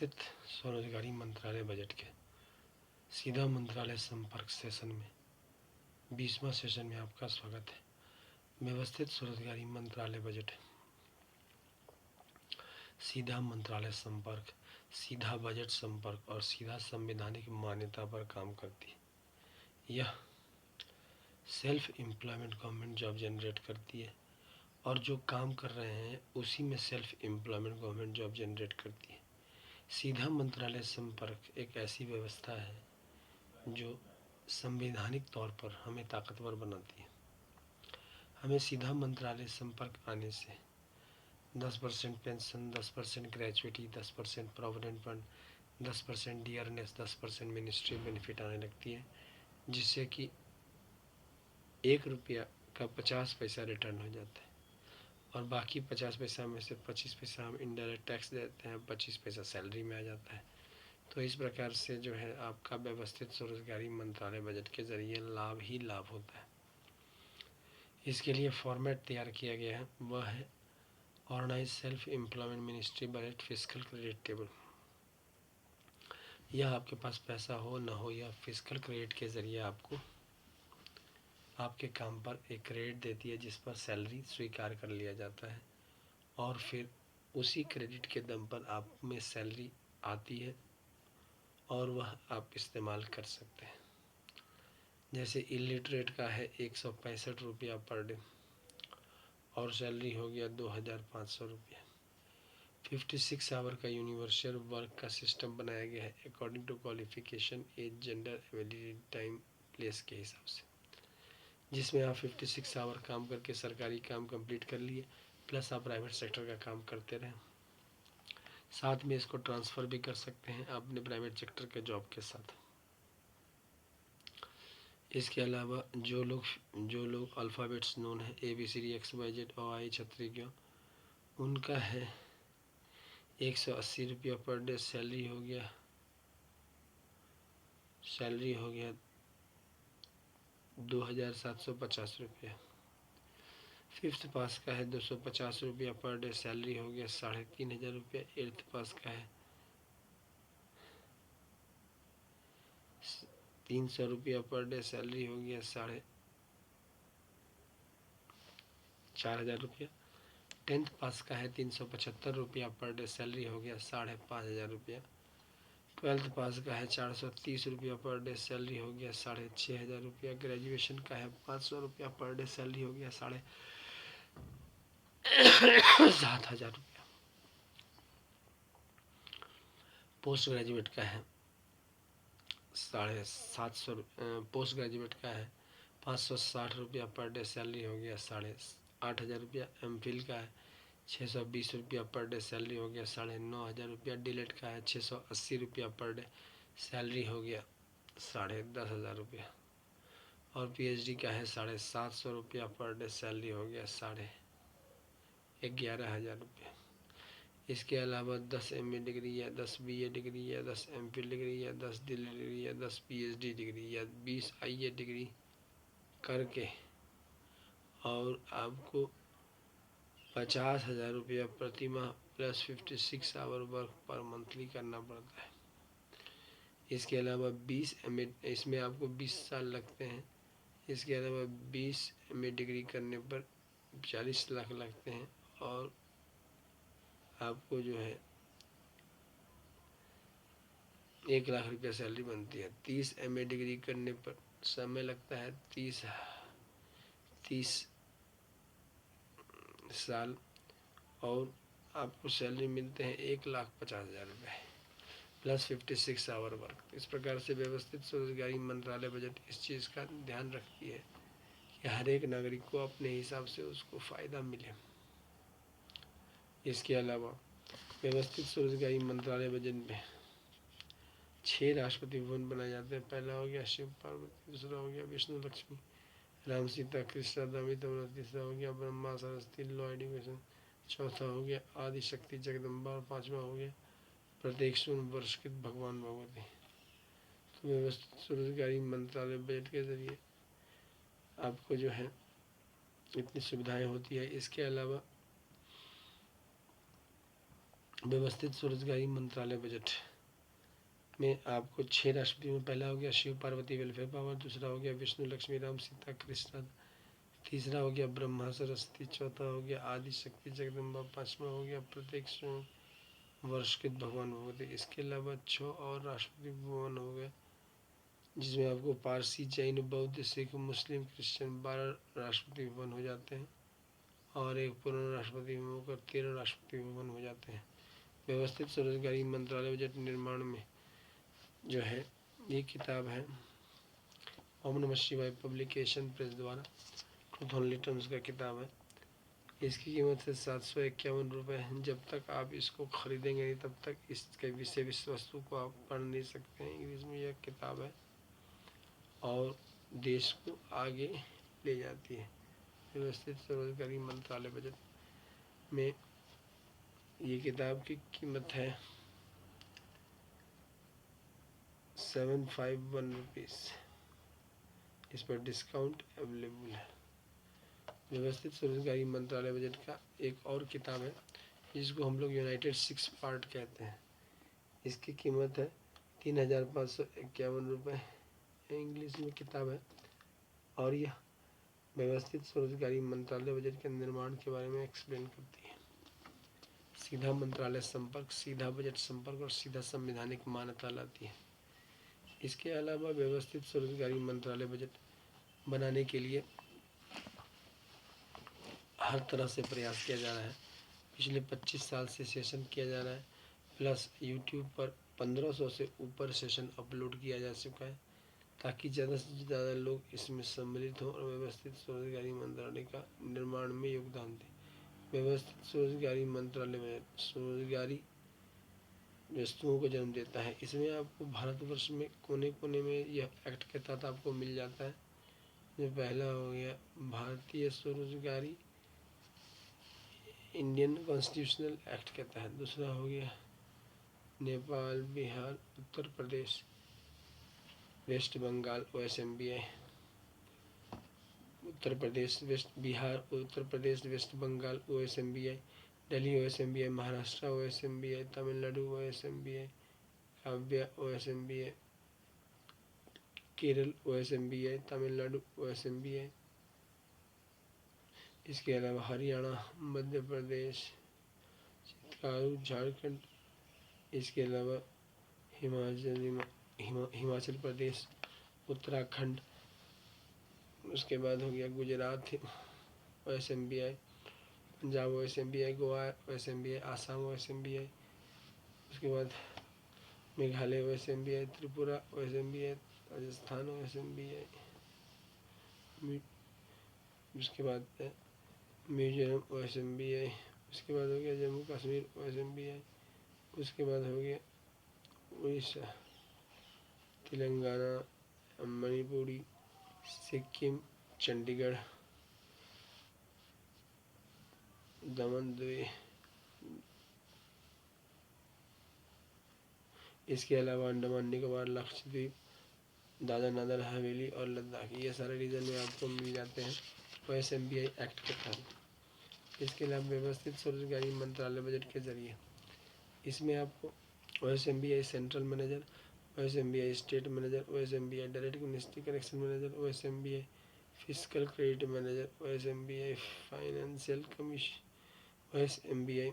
व्यवस्थित स्वरोजगारी मंत्रालय बजट के सीधा मंत्रालय संपर्क सेशन में 20वां सेशन में आपका स्वागत है। व्यवस्थित स्वरोजगारी मंत्रालय बजट सीधा मंत्रालय संपर्क, सीधा बजट संपर्क और सीधा संवैधानिक मान्यता पर काम करती है। यह self employment government job generate करती है और जो काम कर रहे हैं उसी में self employment government job generate करती है। सीधा मंत्रालय संपर्क एक ऐसी व्यवस्था है जो संवैधानिक तौर पर हमें ताकतवर बनाती है। हमें सीधा मंत्रालय संपर्क आने से 10% pension, 10% gratuity, 10% provident fund, 10% dearness, 10% ministry benefit आने लगती है, जिससे कि 1 रुपया का 50 पैसा रिटर्न हो जाता है और बाकी 50 पैसा में से 25 पैसा हम इनडायरेक्ट टैक्स देते हैं, 25 पैसा सैलरी में आ जाता है। तो इस प्रकार से जो है आपका व्यवस्थित स्वरोजगारी मंत्रालय बजट के जरिए लाभ ही लाभ होता है। इसके लिए फॉर्मेट तैयार किया गया है, वह है organise self employment ministry budget fiscal credit table. यह आपके पास पैसा हो न हो, यह फिस्कल क्रेडिट के जरिए आपको आपके काम पर एक क्रेडिट देती है जिस पर सैलरी स्वीकार कर लिया जाता है और फिर उसी क्रेडिट के दम पर आप में सैलरी आती है और वह आप इस्तेमाल कर सकते हैं। जैसे इलिटरेट का है 165 रुपया पर डे और सैलरी हो गया 2500 रुपया। 56 आवर का यूनिवर्सल वर्क का सिस्टम बनाया गया है according to qualification, age, gender, ability, time, place के हिसाब से, जिसमें आप 56 आवर काम करके सरकारी काम कंप्लीट कर लिए प्लस आप प्राइवेट सेक्टर का काम करते रहें। साथ में इसको ट्रांसफ़र भी कर सकते हैं अपने प्राइवेट सेक्टर के जॉब के साथ। इसके अलावा जो लोग अल्फ़ाबेट्स नोन है ABCD XYZ और आई क्षत्रिय, उनका है 180 रुपया पर डे। सैलरी हो गया 2750 रुपया। फिफ्थ पास का है 250 रुपया पर डे, सैलरी हो गया 3500 रुपया। एट्थ पास का है 300 रुपया पर डे, सैलरी हो गया 4500 रुपया। 10th पास का है 375 रुपया पर डे, सैलरी हो गया 5500 रुपया। 12th पास का है 430 रुपया पर डे, सैलरी हो गया 6500 रुपया। ग्रेजुएशन का है 500 रुपया पर डे, सैलरी हो गया 7500 रुपया। पोस्ट ग्रेजुएट का है 750, पोस्ट ग्रेजुएट का है 560 रुपया पर डे, सैलरी हो गया 8500 रुपया। MPhil का है 620 रुपया पर डे, सैलरी हो गया 9500 रुपया। डिलेट का है 680 रुपया पर डे, सैलरी हो गया 10500 रुपया। और PhD का है 750 रुपया पर डे, सैलरी हो गया 11500 रुपया। इसके अलावा 10 MA डिग्री या 10 BA डिग्री या 10 MPhil डिग्री या 10 डिग्री या 10 PhD डिग्री या 20 IA डिग्री करके और आपको 50,000 रुपया प्रति माह प्लस 56 आवर वर्क पर मंथली करना पड़ता है। इसके अलावा 20 MA, इसमें आपको 20 साल लगते हैं। इसके अलावा 20 MA डिग्री करने पर 40 लाख लगते हैं और आपको जो है 1 लाख रुपया सैलरी बनती है। 30 MA डिग्री करने पर समय लगता है 30 साल और आपको सैलरी मिलते हैं 1,50,000 रुपये प्लस 56 आवर वर्क। इस प्रकार से व्यवस्थित स्वरोजगारी मंत्रालय बजट इस चीज़ का ध्यान रखती है कि हर एक नागरिक को अपने हिसाब से उसको फ़ायदा मिले। इसके अलावा व्यवस्थित स्वरोजगारी मंत्रालय बजट में 6 राष्ट्रपति भवन बनाए जाते हैं। पहला हो गया शिव पार्वती, दूसरा हो गया विष्णु लक्ष्मी, राम सीता कृष्णा दामितवरा, तीसरा हो गया ब्रह्मा सरस्वती लॉ एडुकेशन, चौथा हो गया आदि शक्ति जगदम्बा और पाँचवा हो गया प्रत्येक शून्य वर्षकृत भगवान भगवती। तो व्यवस्थित स्वरोजगारी मंत्रालय बजट के जरिए आपको जो है इतनी सुविधाएं होती है। इसके अलावा व्यवस्थित स्वरोजगारी मंत्रालय बजट में आपको 6 राष्ट्रपति में पहला हो गया शिव पार्वती वेलफेयर पावर, दूसरा हो गया विष्णु लक्ष्मी राम सीता कृष्ण, तीसरा हो गया ब्रह्मा सरस्वती, चौथा हो गया आदि शक्ति जगदम्बा, पांचवा हो गया प्रत्येक स्वयं वर्ष के भगवान भगवती। इसके अलावा 6 और राष्ट्रपति भवन हो गए, जिसमें आपको पारसी, जैन, बौद्ध, सिख, मुस्लिम, क्रिश्चियन 12 राष्ट्रपति भवन हो जाते हैं और एक पूर्ण राष्ट्रपति भवन होकर 13 राष्ट्रपति भवन हो जाते हैं। व्यवस्थित स्वरोजगारी मंत्रालय बजट निर्माण में जो है ये किताब है ओम नमः शिवाय पब्लिकेशन प्रेस द्वारा, ट्रूथ ओनली टर्म्स का किताब है। इसकी कीमत है 751 रुपये। जब तक आप इसको खरीदेंगे नहीं तब तक इसके विषय वस्तु को आप पढ़ नहीं सकते हैं। इंग्लिश में यह किताब है और देश को आगे ले जाती है। व्यवस्थित स्वरोजगारी मंत्रालय बजट में ये किताब की कीमत है 751 रुपीज़। इस पर डिस्काउंट अवेलेबल है। व्यवस्थित स्वरोजगारी मंत्रालय बजट का एक और किताब है जिसको हम लोग यूनाइटेड 6 पार्ट कहते हैं। इसकी कीमत है 3551 रुपये। इंग्लिश में किताब है और यह व्यवस्थित स्वरोजगारी मंत्रालय बजट के निर्माण के बारे में एक्सप्लेन करती है। सीधा मंत्रालय संपर्क, सीधा बजट संपर्क और सीधा संवैधानिक मान्यता लाती है। इसके अलावा व्यवस्थित स्वरोजगारी मंत्रालय बजट बनाने के लिए हर तरह से प्रयास किया जा रहा है। पिछले 25 साल से सेशन किया जा रहा है, प्लस यूट्यूब पर 1500 से ऊपर सेशन अपलोड किया जा चुका है ताकि ज़्यादा से ज़्यादा लोग इसमें सम्मिलित हों और व्यवस्थित स्वरोजगारी मंत्रालय का निर्माण में योगदान दें। व्यवस्थित स्वरोजगारी मंत्रालय में स्वरोजगारी वस्तुओं को जन्म देता है। इसमें आपको भारतवर्ष में कोने कोने में यह एक्ट के तहत आपको मिल जाता है। जो पहला हो गया भारतीय स्वरोजगारी इंडियन कॉन्स्टिट्यूशनल एक्ट के तहत, दूसरा हो गया Nepal, Bihar, Uttar Pradesh, west Bengal OSMBI, Uttar Pradesh west Bihar, Uttar Pradesh west Bengal OSMBI, Delhi OSMBI, Maharashtra OSMBI, Tamil Nadu OSMBI, Kavya OSMBI, Kerala OSMBI, Tamil Nadu OSMBI। इसके अलावा हरियाणा, मध्य प्रदेश, झारखंड, इसके अलावा हिमाचल प्रदेश, उत्तराखंड, उसके बाद हो गया Gujarat OSMBI, Punjab OSMBI, Goa OSMBI, Assam OSMBI, उसके बाद Meghalaya OSMBI, Tripura OSMBI, Rajasthan OSMBI, उसके बाद मिजोरम OSMBI, उसके बाद हो गया जम्मू कश्मीर OSMBI, उसके बाद हो गया उड़ीसा, तेलंगाना, मणिपुरी, सिक्किम, चंडीगढ़, दमन द्वीप, इसके अलावा अंडमान निकोबार, लक्षद्वीप, दादरा नगर हवेली और लद्दाख, ये सारे रीजन में आपको मिल जाते हैं OSMBI एक्ट के तहत। इसके अलावा व्यवस्थित स्वरोजगारी मंत्रालय बजट के जरिए इसमें आपको OSMBI central manager, OSMBI state manager, OSMBI direct ministry connection manager, OSMBI physical credit manager, OSMBI financial commission, OSMBI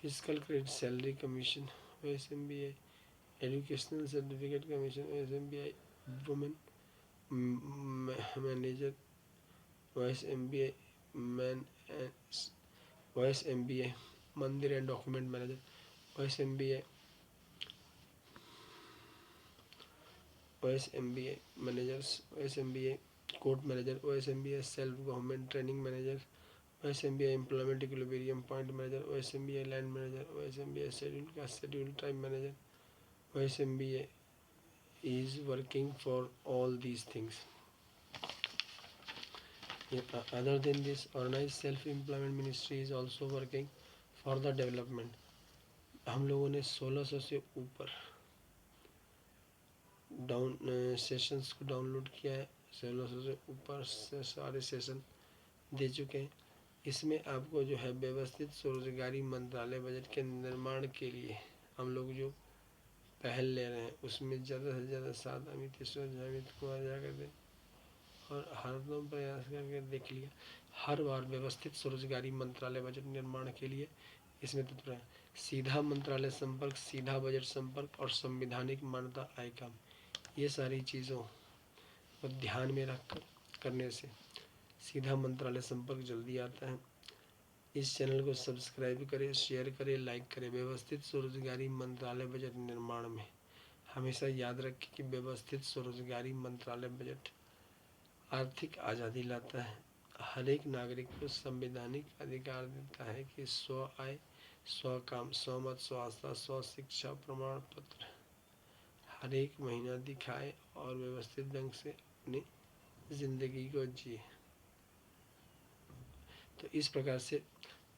physical credit salary commission, OSMBI educational certificate commission, OSMBI women manager, OSMBI man OSMBI मंदिर and document manager, OSMBI managers, OSMBI court manager, OSMBI self government training manager, OSMBI employment equilibrium point manager, OSMBI land manager, OSMBI schedule caste schedule tribe manager. OSMBI is working for all these things. Other than this, organized self-employment ministry is also working for the development. हम लोगों ने 1600 से ऊपर sessions को download किया है। 1600 से ऊपर से सारे सेशन दे चुके हैं इसमें आपको जो है व्यवस्थित स्वरोजगारी मंत्रालय बजट के निर्माण के लिए हम लोग जो पहल ले रहे हैं उसमें ज़्यादा से ज़्यादा साथ अमित ईश्वर अमित कुमार जाकर दें और हरदम प्रयास करके देख लिया। हर बार व्यवस्थित स्वरोजगारी मंत्रालय बजट निर्माण के लिए इसमें तत्पर है। सीधा मंत्रालय संपर्क, सीधा बजट संपर्क और संविधानिक मान्यता आयकम, ये सारी चीज़ों को ध्यान में रखकर करने से सीधा मंत्रालय संपर्क जल्दी आता है। इस चैनल को सब्सक्राइब करें, शेयर करें, लाइक करें। व्यवस्थित स्वरोजगारी मंत्रालय बजट निर्माण में हमेशा याद रखें कि व्यवस्थित स्वरोजगारी मंत्रालय बजट आर्थिक आज़ादी लाता है। हर एक नागरिक को संवैधानिक अधिकार देता है कि स्व आय, स्व काम, स्व मत, स्व आस्था, स्व शिक्षा प्रमाण पत्र हर एक महीना दिखाए और व्यवस्थित ढंग से अपनी जिंदगी को जिए। तो इस प्रकार से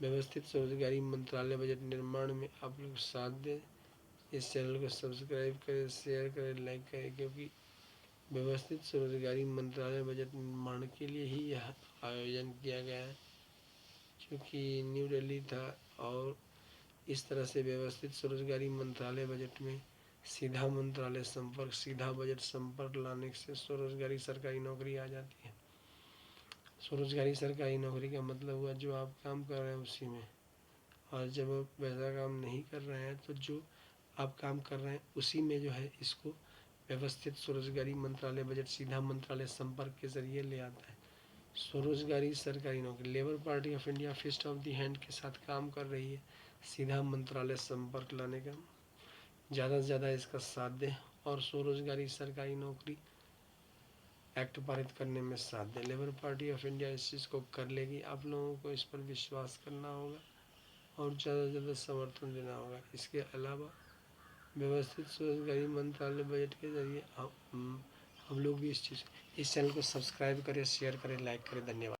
व्यवस्थित स्वरोजगारी मंत्रालय बजट निर्माण में आप लोग साथ दें। इस चैनल को सब्सक्राइब करें, शेयर करें, लाइक करें, क्योंकि व्यवस्थित स्वरोजगारी मंत्रालय बजट निर्माण के लिए ही यह आयोजन किया गया है, क्योंकि न्यू दिल्ली था। और इस तरह से व्यवस्थित स्वरोजगारी मंत्रालय बजट में सीधा मंत्रालय संपर्क, सीधा बजट संपर्क लाने से स्वरोजगारी सरकारी नौकरी आ जाती है। स्वरोजगारी सरकारी नौकरी का मतलब हुआ जो आप काम कर रहे हैं उसी में, और जब आप वैसा काम नहीं कर रहे हैं तो जो आप काम कर रहे हैं उसी में जो है इसको व्यवस्थित स्वरोजगारी मंत्रालय बजट सीधा मंत्रालय संपर्क के जरिए ले आता है। स्वरोजगारी सरकारी नौकरी, Labour Party of India fist of the hand के साथ काम कर रही है सीधा मंत्रालय संपर्क लाने का। ज़्यादा से ज़्यादा इसका साथ दें और स्वरोजगारी सरकारी नौकरी एक्ट पारित करने में साथ दें। लेबर पार्टी ऑफ इंडिया इस चीज़ को कर लेगी। आप लोगों को इस पर विश्वास करना होगा और ज़्यादा से ज़्यादा समर्थन देना होगा। इसके अलावा व्यवस्थित स्वरोजगारी मंत्रालय बजट के जरिए हम लोग भी इस चैनल को सब्सक्राइब करें, शेयर करें, लाइक करें। धन्यवाद।